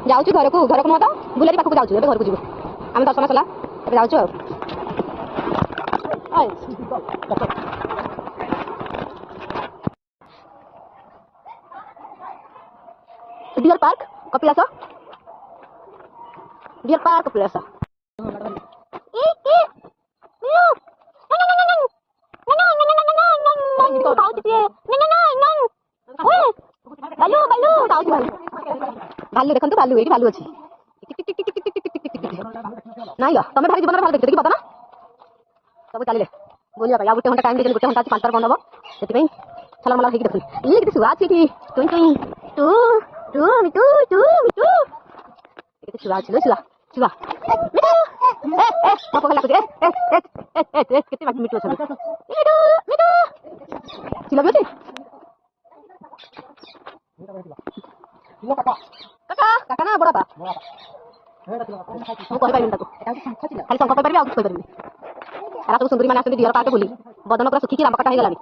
जाऊँ घर को मत बुलेरी पाखक जाऊँ घर को जीव आम दर्शन सला जाऊँ deer park Kapilas deer park Kapilas भालू देखो भालू ये भालू अच्छी ना तुम भाई जीवन भालू देखिए पता ना सब चलिए बोलिए भाई गोटे घंटा टाइम देखिए गोटे घंटा 5 बंद हम से छल मला देखिए देखिए ये किसी शुआ अच्छी टुई टुई टू टू मिटू टू मिटू ये शुआ अच्छी शुआ शुआ मिटू ए ए पापा लागो ए ए ए ए कितने बाकी मिटू अच्छा मिटू मिटू चिल्ला बेटी काका काका ना बड़ा बा ମୁଁ କହିପାରିବିନି ତାକୁ ଖାଲି ଶଙ୍ଖ କହିପାରିବି ଆଉ କିଛି କହିପାରିବିନି ଏରା ସବୁ ସୁନ୍ଦରୀ ମାନେ ଆସନ୍ତି ଡିଅର ପାର୍କ ବୁଲି ବଦନ ପୁରା ଶୁଖିକି ରାମ କାଟା ହେଇଗଲାଣି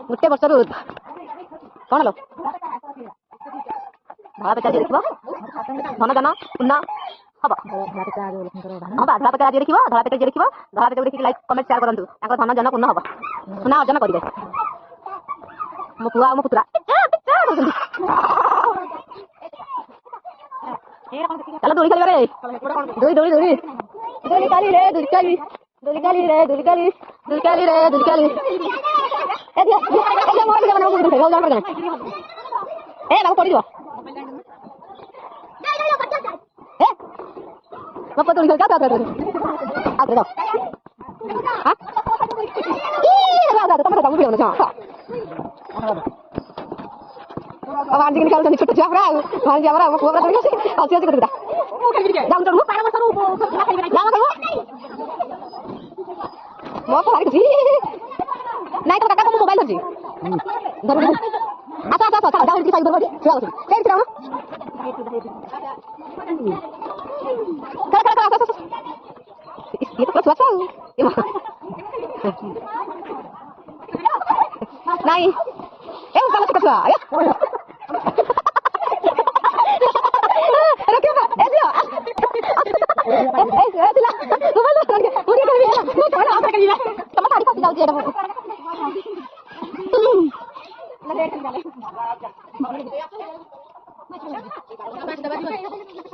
ଗୋଟେ ବର୍ଷରୁ କଣ लो ଧଳା ପେଚା ଦେଖିବ ଧନ ଜନ ପୂର୍ଣ୍ଣ हम धला पेट आज देखिए धला पेट देखिए धला पेट देखिए लाइक कमेंट शेयर करूँ धन जन पूर्ण हम सुना अर्जन करेंगे मो पुआ मो पुतरा चलो दोड़ी खेल रे दोड़ी दोड़ी दोड़ी दोड़ी काली रे दोड़ी काली दोड़ी काली रे दोड़ी काली दोड़ी काली रे दोड़ी काली ए बाबू पड़ी मैं पता नहीं क्या कर रही हूं आ जाओ हां ये लगा तो मैं भी होना हां अब आज निकाल तो छोटा जाफरा हां जाफरा वो पूरा तो अच्छे अच्छे करता जाओ चलो पारा बसरो ना करो मो को हारी नहीं तो काका को मोबाइल धरजी धर आता आता आता जाओ की साइड बड़ी चलो चलो ये तो कुछ अच्छा है नहीं ये वो काला कचरा अरे क्या ए दिया ए दिला मोबाइल कर के पूरी कर दिया मैं थोड़ा ऑफ कर दिया तुम साड़ी फंस जाओ ये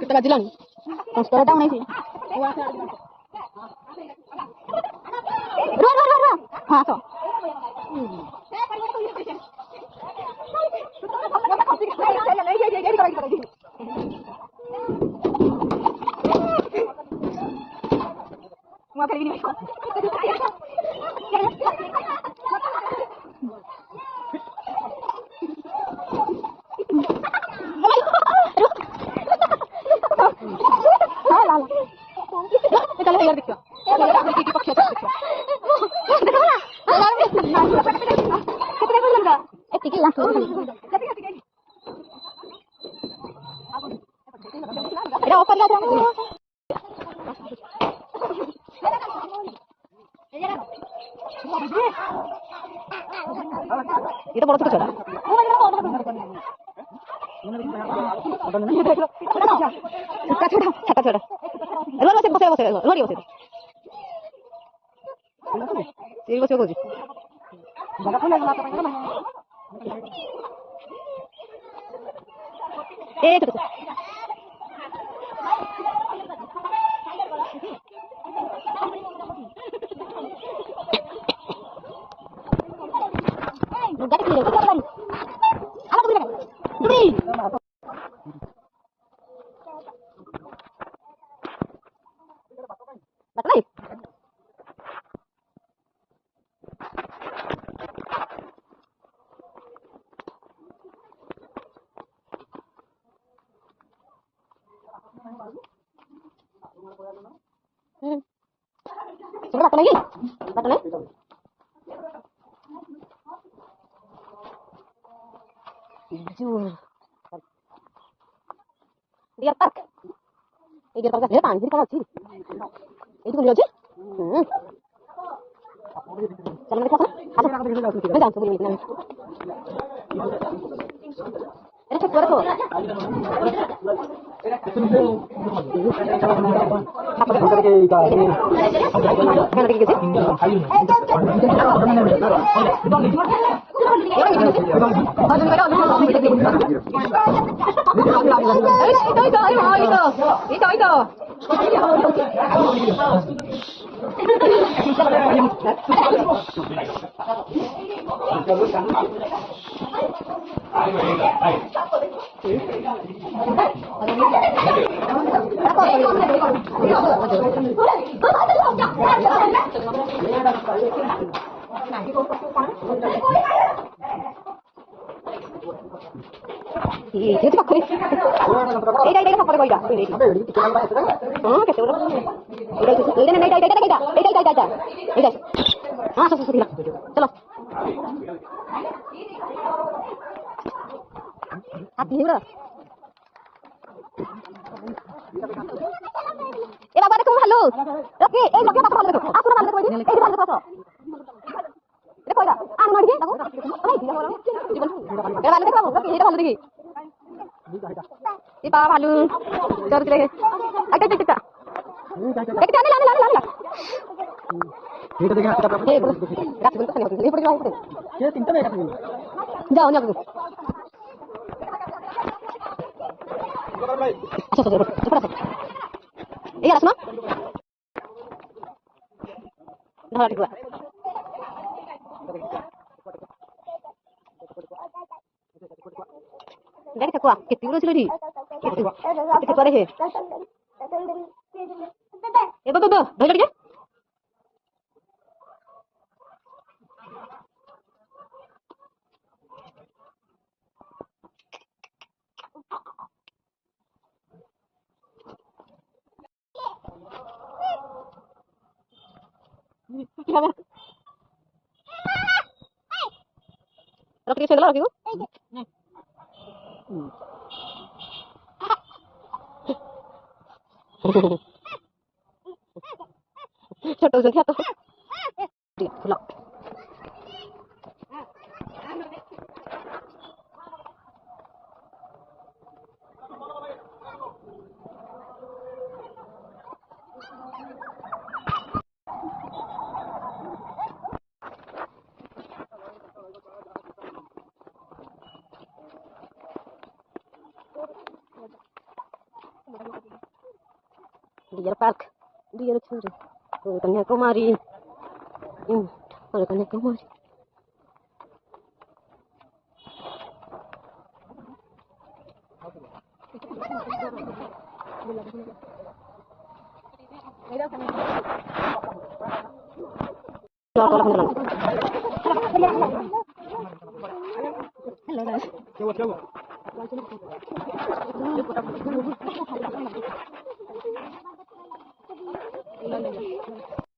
kita bajilan sekarang tahu nih Ruh. Haa, so. itu bola छोटा छोटा छोटा छोटा छोटा ସିଏ ବସିବ କହୁଛି ଏ ଛୋଟ गाड़ी क्लियर कर गाड़ी आला तो गाड़ी बतलाई सुन बात नहीं Deer Park. Deer Park ada pan, jadi kalau sih. Itu kan lagi? Jalan ke sana? Ada. Jangan sebelum ini. Ini cek berapa? Kan lagi gitu? Itu pakai. Ini apa kau ini? Oh, kita udah. Ini. Ah, susah lah. Chalo. Hati udah. बाबा देखो hello okay ए लगे बात भालो देखो आसुरा भालो देखो ए भालो देखो देखो इधर आन मार के देखो नहीं दिया बोलो जीवन ए भालो देखो ओके ये भालो देखी ये बाबा भालो चोर के अच्छा अच्छा एक जाने लाने ये तो देखना ये रात को नहीं होती ये पड़ जाओ ये तीन तो नहीं जाओ ना अच्छा अच्छा iya semua nah lagi gua jadi ketua ketiga sih lagi ketua deh betul belajar dia Rocky segala Rocky छोटो से क्या तो फुला Deer Park, Deer Children, Kanyakumari, Kanyakumari. Hello guys.